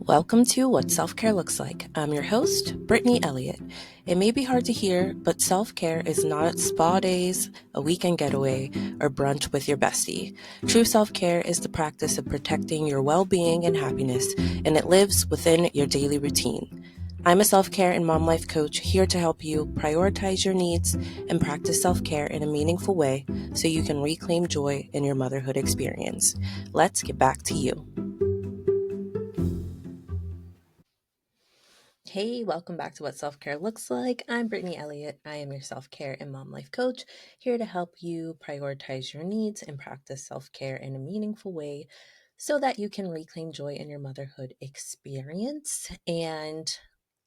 Welcome to What Self-Care Looks Like. I'm your host, Brittany Elliott. It may be hard to hear, but self-care is not spa days, a weekend getaway, or brunch with your bestie. True self-care is the practice of protecting your well-being and happiness, and it lives within your daily routine. I'm a self-care and mom life coach here to help you prioritize your needs and practice self-care in a meaningful way so you can reclaim joy in your motherhood experience. Let's get back to you. Hey, welcome back to What Self-Care Looks Like. I'm Brittany Elliott. I am your self-care and mom life coach, here to help you prioritize your needs and practice self-care in a meaningful way so that you can reclaim joy in your motherhood experience. And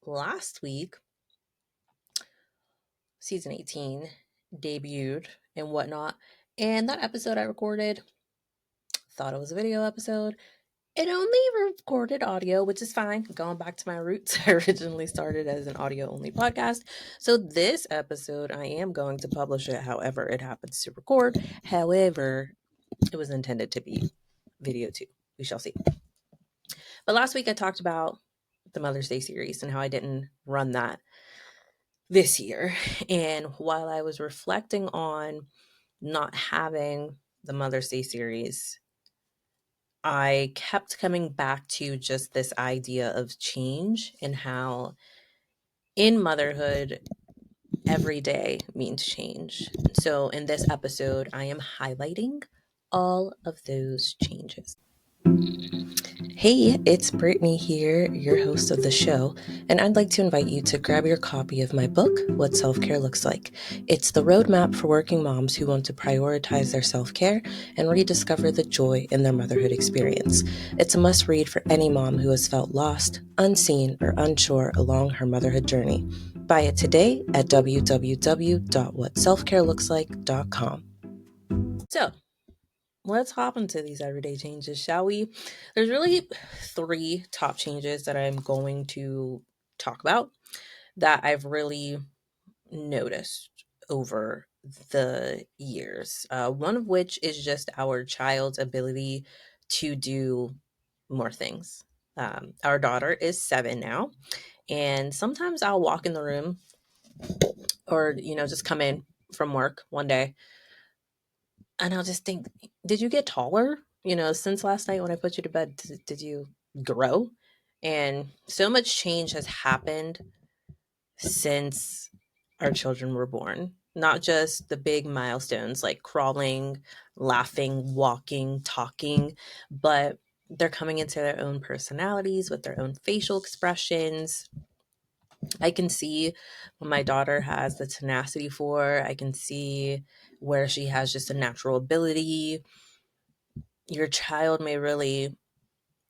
last week, season 18 debuted and whatnot. And that episode I recorded, thought it was a video episode. It only recorded audio, which is fine. Going back to my roots, I originally started as an audio-only podcast. So this episode, I am going to publish it however it happens to record. However, it was intended to be video too. We shall see. But last week I talked about the Mother's Day series and how I didn't run that this year. And while I was reflecting on not having the Mother's Day series, I kept coming back to just this idea of change and how in motherhood, every day means change. So in this episode, I am highlighting all of those changes. Hey, it's Brittany here, your host of the show, and I'd like to invite you to grab your copy of my book, What Self-Care Looks Like. It's the roadmap for working moms who want to prioritize their self-care and rediscover the joy in their motherhood experience. It's a must-read for any mom who has felt lost, unseen, or unsure along her motherhood journey. Buy it today at www.whatselfcarelooks.com. So, let's hop into these everyday changes, shall we? There's really three top changes that I'm going to talk about that I've really noticed over the years. One of which is just our child's ability to do more things. Our daughter is 7 now, and sometimes I'll walk in the room or, just come in from work one day and I'll just think, did you get taller? Since last night when I put you to bed, did you grow? And so much change has happened since our children were born. Not just the big milestones like crawling, laughing, walking, talking, but they're coming into their own personalities with their own facial expressions. I can see what my daughter has the tenacity for. I can see where she has just a natural ability. Your child may really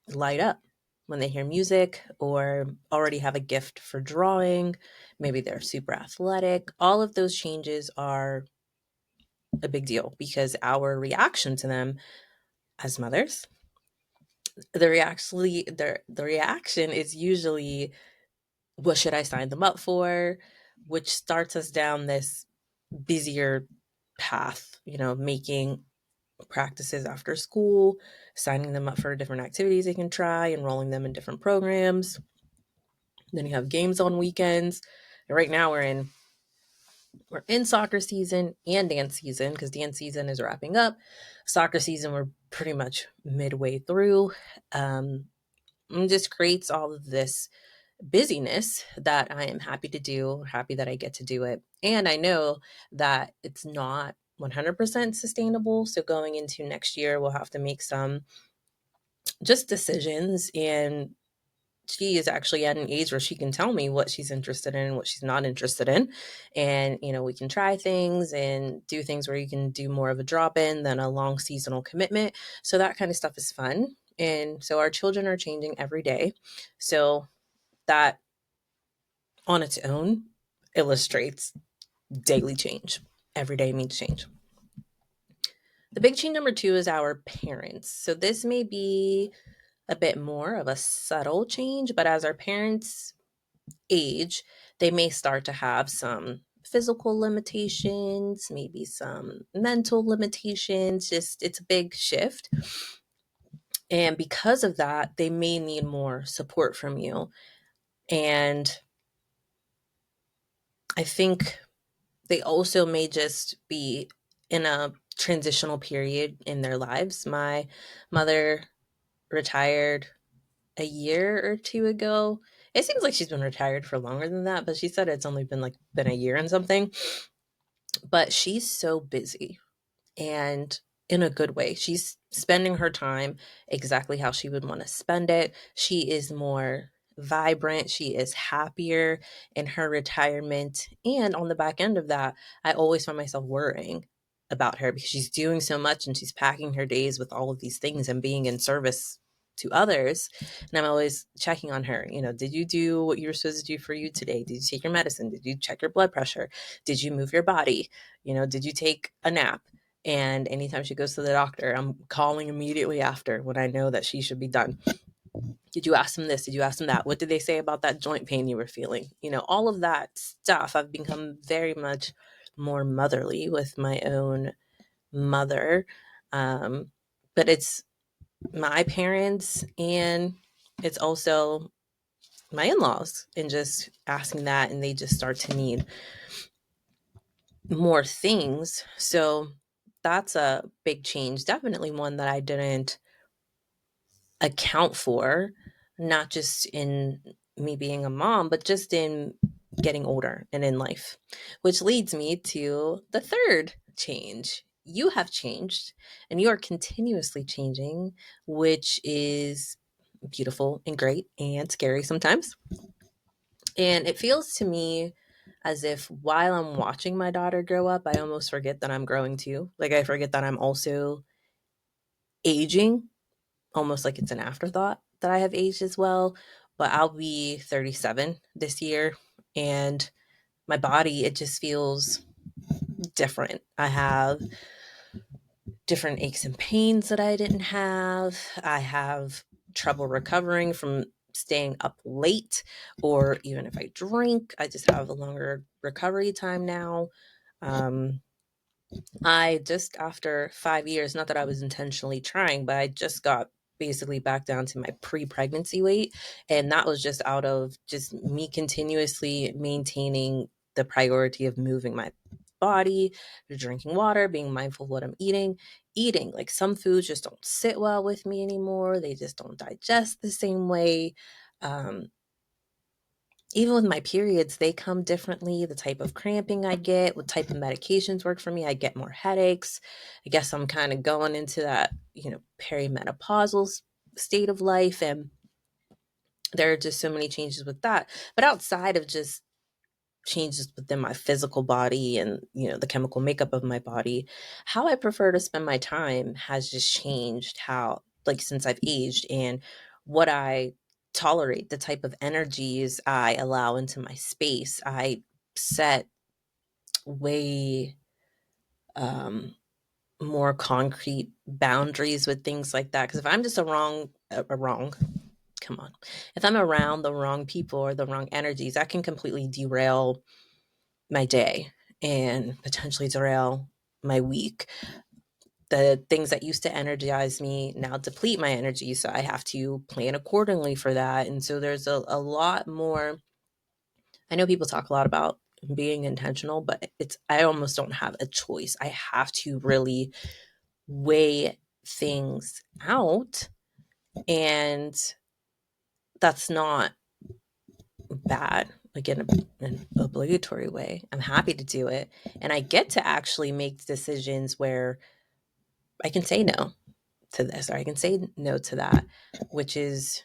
light up when they hear music or already have a gift for drawing. Maybe they're super athletic. All of those changes are a big deal because our reaction to them as mothers, the reaction is usually, what should I sign them up for? Which starts us down this busier path, making practices after school, signing them up for different activities they can try, enrolling them in different programs. Then you have games on weekends. And right now we're in soccer season and dance season because dance season is wrapping up. Soccer season, we're pretty much midway through. And just creates all of this busyness that I am happy to do, happy that I get to do it. And I know that it's not 100% sustainable. So going into next year, we'll have to make some just decisions. And she is actually at an age where she can tell me what she's interested in and what she's not interested in. And, we can try things and do things where you can do more of a drop in than a long seasonal commitment. So that kind of stuff is fun. And so our children are changing every day. So that on its own illustrates daily change. Every day means change. The big change number 2 is our parents. So this may be a bit more of a subtle change, but as our parents age, they may start to have some physical limitations, maybe some mental limitations. Just it's a big shift. And because of that, they may need more support from you. And I think they also may just be in a transitional period in their lives. My mother retired a year or two ago. It seems like she's been retired for longer than that, but she said it's only been a year and something. But she's so busy, and in a good way. She's spending her time exactly how she would want to spend it. She is more vibrant. She is happier in her retirement. And on the back end of that, I always find myself worrying about her because she's doing so much and she's packing her days with all of these things and being in service to others. And I'm always checking on her. Did you do what you were supposed to do for you today? Did you take your medicine? Did you check your blood pressure? Did you move your body? Did you take a nap? And anytime she goes to the doctor, I'm calling immediately after when I know that she should be done. Did you ask them this? Did you ask them that? What did they say about that joint pain you were feeling? All of that stuff. I've become very much more motherly with my own mother. But it's my parents, and it's also my in-laws, and just asking that, and they just start to need more things. So that's a big change. Definitely one that I didn't account for, not just in me being a mom, but just in getting older and in life, which leads me to the third change. You have changed, and you are continuously changing, which is beautiful and great and scary sometimes. And it feels to me as if while I'm watching my daughter grow up, I almost forget that I'm growing too. Like, I forget that I'm also aging, almost like it's an afterthought that I have aged as well. But I'll be 37 this year, and my body, it just feels different. I have different aches and pains that I didn't have. I have trouble recovering from staying up late, or even if I drink, I just have a longer recovery time now. Um, I just, after 5 years, not that I was intentionally trying, but I just got basically back down to my pre-pregnancy weight. And that was just out of just me continuously maintaining the priority of moving my body, drinking water, being mindful of what I'm eating. Like, some foods just don't sit well with me anymore. They just don't digest the same way. Um, Even with my periods, they come differently. The type of cramping I get, what type of medications work for me, I get more headaches. I guess I'm kind of going into that, perimenopausal state of life. And there are just so many changes with that. But outside of just changes within my physical body and, the chemical makeup of my body, how I prefer to spend my time has just changed, how, like, since I've aged, and what I tolerate, the type of energies I allow into my space. I set way more concrete boundaries with things like that, because if I'm just a wrong come on, if I'm around the wrong people or the wrong energies, that can completely derail my day and potentially derail my week. The things that used to energize me now deplete my energy, so I have to plan accordingly for that. And so there's a lot more. I know people talk a lot about being intentional, but I almost don't have a choice. I have to really weigh things out, and that's not bad, like, in an obligatory way. I'm happy to do it, and I get to actually make decisions where I can say no to this, or I can say no to that, which is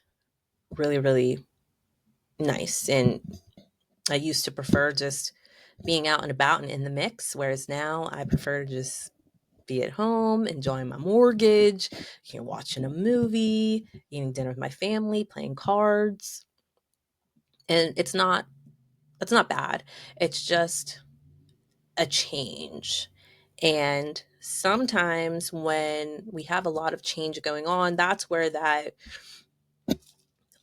really, really nice. And I used to prefer just being out and about and in the mix, whereas now I prefer to just be at home, enjoying my mortgage, watching a movie, eating dinner with my family, playing cards. And that's not bad. It's just a change. And sometimes when we have a lot of change going on, that's where that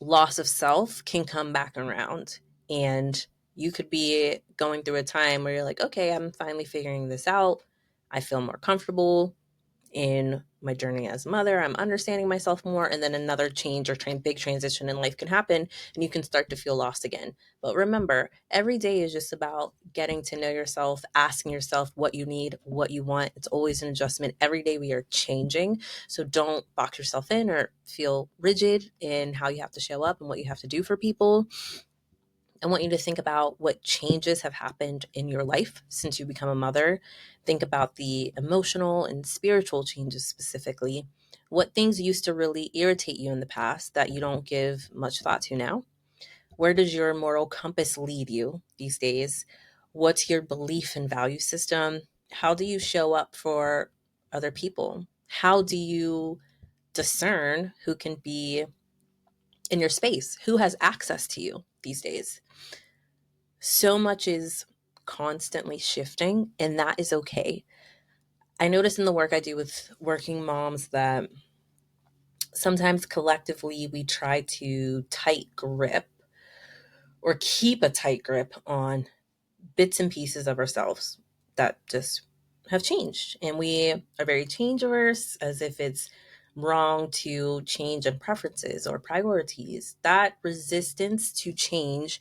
loss of self can come back around. And you could be going through a time where you're like, okay, I'm finally figuring this out. I feel more comfortable in my journey as a mother. I'm understanding myself more. And then another change or big transition in life can happen and you can start to feel lost again. But remember, every day is just about getting to know yourself, asking yourself what you need, what you want. It's always an adjustment. Every day we are changing. So don't box yourself in or feel rigid in how you have to show up and what you have to do for people. I want you to think about what changes have happened in your life since you become a mother. Think about the emotional and spiritual changes specifically. What things used to really irritate you in the past that you don't give much thought to now? Where does your moral compass lead you these days? What's your belief and value system? How do you show up for other people? How do you discern who can be in your space? Who has access to you these days? So much is constantly shifting, and that is okay. I notice in the work I do with working moms that sometimes collectively we try to tight grip or keep a tight grip on bits and pieces of ourselves that just have changed. And we are very change averse, as if it's wrong to change in preferences or priorities. That resistance to change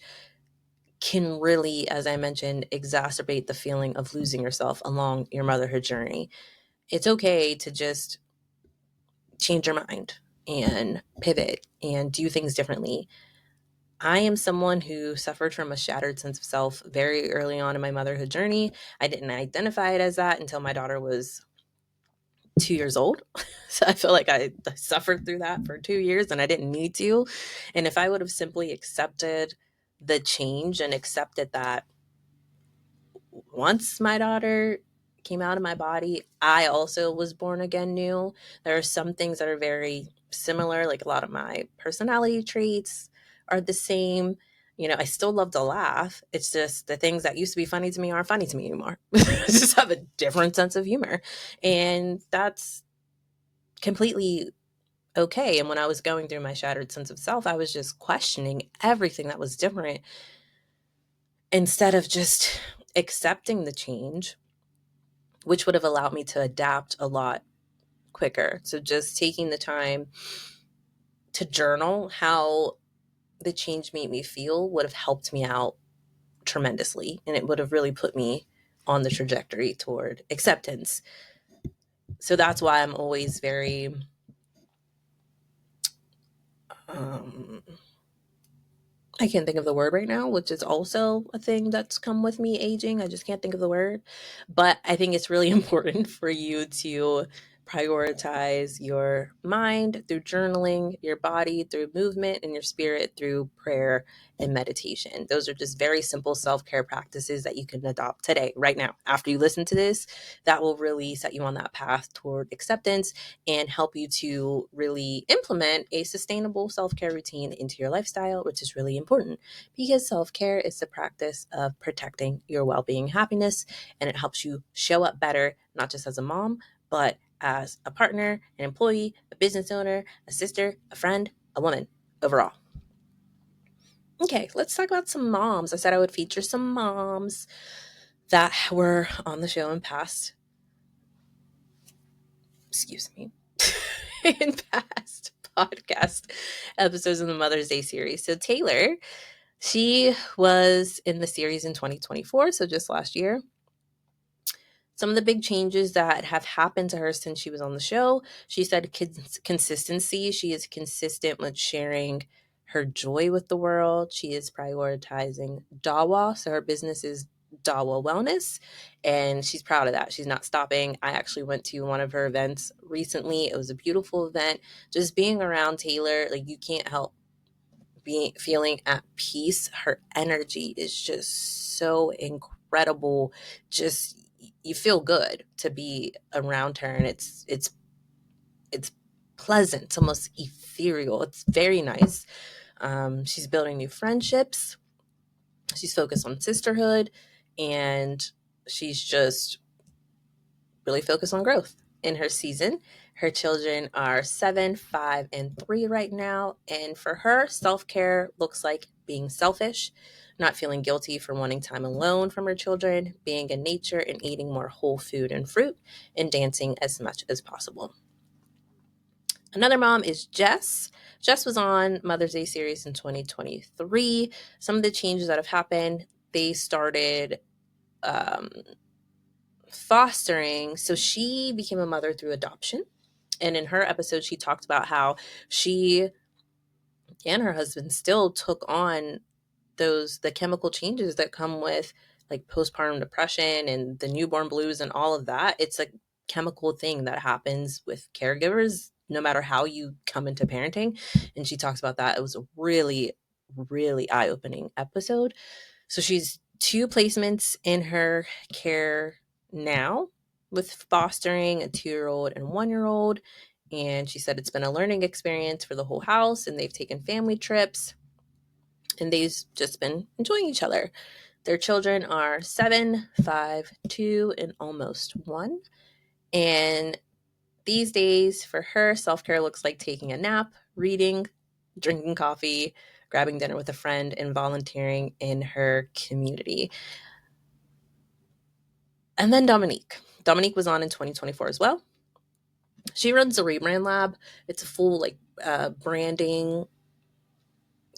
can really, as I mentioned, exacerbate the feeling of losing yourself along your motherhood journey. It's okay to just change your mind and pivot and do things differently. I am someone who suffered from a shattered sense of self very early on in my motherhood journey. I didn't identify it as that until my daughter was 2 years old. So I feel like I suffered through that for 2 years and I didn't need to. And if I would have simply accepted the change and accepted that once my daughter came out of my body, I also was born again new. There are some things that are very similar, like a lot of my personality traits are the same. You know, I still love to laugh. It's just the things that used to be funny to me aren't funny to me anymore. I just have a different sense of humor. And that's completely okay. And when I was going through my shattered sense of self, I was just questioning everything that was different instead of just accepting the change, which would have allowed me to adapt a lot quicker. So just taking the time to journal how the change made me feel would have helped me out tremendously. And it would have really put me on the trajectory toward acceptance. So that's why I'm always very um, I can't think of the word right now, which is also a thing that's come with me aging. I just can't think of the word. But I think it's really important for you to prioritize your mind through journaling, your body through movement, and your spirit through prayer and meditation. Those are just very simple self-care practices that you can adopt today, right now. After you listen to this, that will really set you on that path toward acceptance and help you to really implement a sustainable self-care routine into your lifestyle, which is really important because self-care is the practice of protecting your well-being, happiness, and it helps you show up better, not just as a mom, but as a partner, an employee, a business owner, a sister, a friend, a woman overall. Okay, let's talk about some moms. I said I would feature some moms that were on the show in past, excuse me, in past podcast episodes of the Mother's Day series. So Taylor, she was in the series in 2024, so just last year. Some of the big changes that have happened to her since she was on the show, she said consistency. She is consistent with sharing her joy with the world. She is prioritizing Dawa. So her business is Dawa Wellness, and she's proud of that. She's not stopping. I actually went to one of her events recently. It was a beautiful event. Just being around Taylor, like you can't help being feeling at peace. Her energy is just so incredible. Just you feel good to be around her, and it's pleasant. It's almost ethereal. It's very nice. She's building new friendships. She's focused on sisterhood, and she's just really focused on growth in her season. Her children are 7, 5, and 3 right now. And for her, self-care looks like being selfish, not feeling guilty for wanting time alone from her children, being in nature and eating more whole food and fruit, and dancing as much as possible. Another mom is Jess. Jess was on Mother's Day series in 2023. Some of the changes that have happened, they started um, fostering. So she became a mother through adoption. And in her episode, she talked about how she and her husband still took on the chemical changes that come with like postpartum depression and the newborn blues and all of that. It's a chemical thing that happens with caregivers no matter how you come into parenting. And she talks about that. It was a really, really eye-opening episode. So she's 2 placements in her care now with fostering a 2-year-old and 1-year-old. And she said it's been a learning experience for the whole house, and they've taken family trips, and they've just been enjoying each other. Their children are 7, 5, 2, and almost 1. And these days for her, self-care looks like taking a nap, reading, drinking coffee, grabbing dinner with a friend, and volunteering in her community. And then Dominique. Dominique was on in 2024 as well. She runs the Rebrand Lab. It's a full branding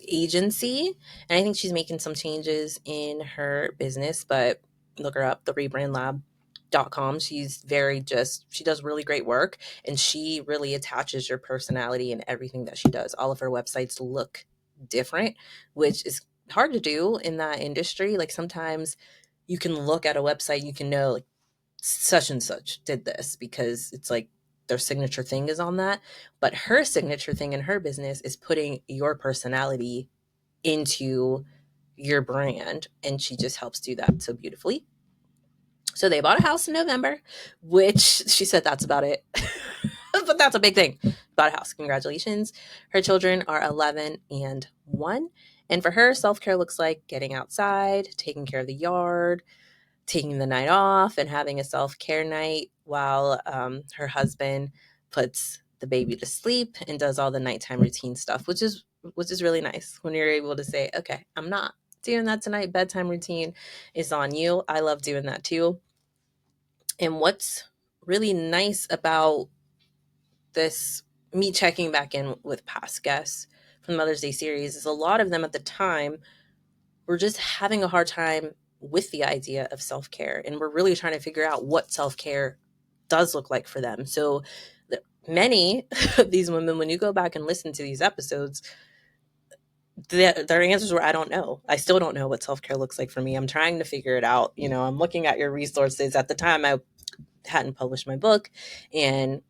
agency, and I think she's making some changes in her business, but look her up, the rebrandlab.com. She's she does really great work, and she really attaches your personality in everything that she does. All of her websites look different, which is hard to do in that industry. Like sometimes you can look at a website, you can know like such and such did this because it's like their signature thing is on that. But her signature thing in her business is putting your personality into your brand, and she just helps do that so beautifully. So they bought a house in November, which she said that's about it. But that's a big thing. Bought a house. Congratulations. Her children are 11 and 1. And for her, self-care looks like getting outside, taking care of the yard, taking the night off, and having a self-care night while her husband puts the baby to sleep and does all the nighttime routine stuff, which is really nice when you're able to say, okay, I'm not doing that tonight. Bedtime routine is on you. I love doing that too. And what's really nice about this, me checking back in with past guests from the Mother's Day series, is a lot of them at the time were just having a hard time with the idea of self-care, and we're really trying to figure out what self-care does look like for them. So many of these women, when you go back and listen to these episodes, their answers were, I don't know. I still don't know what self-care looks like for me. I'm trying to figure it out. I'm looking at your resources. At the time, I hadn't published my book, and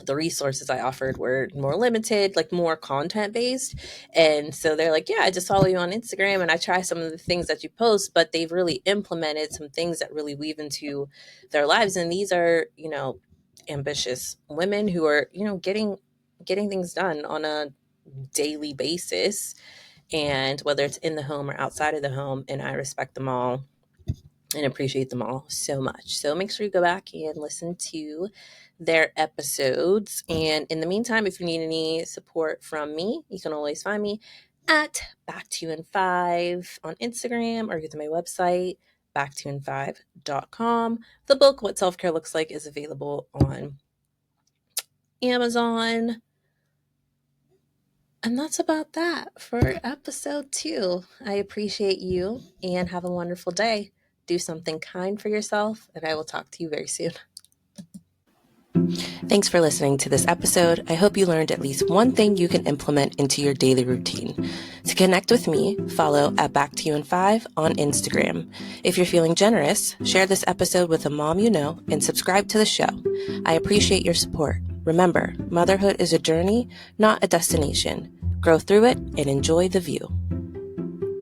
the resources I offered were more limited, like more content based. And so they're like, yeah, I just follow you on Instagram and I try some of the things that you post, but they've really implemented some things that really weave into their lives. And these are, ambitious women who are, getting things done on a daily basis. And whether it's in the home or outside of the home, and I respect them all and appreciate them all so much. So make sure you go back and listen to their episodes. And in the meantime, if you need any support from me, you can always find me at Back to You in 5 on Instagram, or go to my website, back2in5.com. The book, What Self-Care Looks Like, is available on Amazon. And that's about that for episode 2. I appreciate you and have a wonderful day. Do something kind for yourself, and I will talk to you very soon. Thanks for listening to this episode. I hope you learned at least one thing you can implement into your daily routine. To connect with me, follow at Back to You in 5 on Instagram. If you're feeling generous, share this episode with a mom you know and subscribe to the show. I appreciate your support. Remember, motherhood is a journey, not a destination. Grow through it and enjoy the view.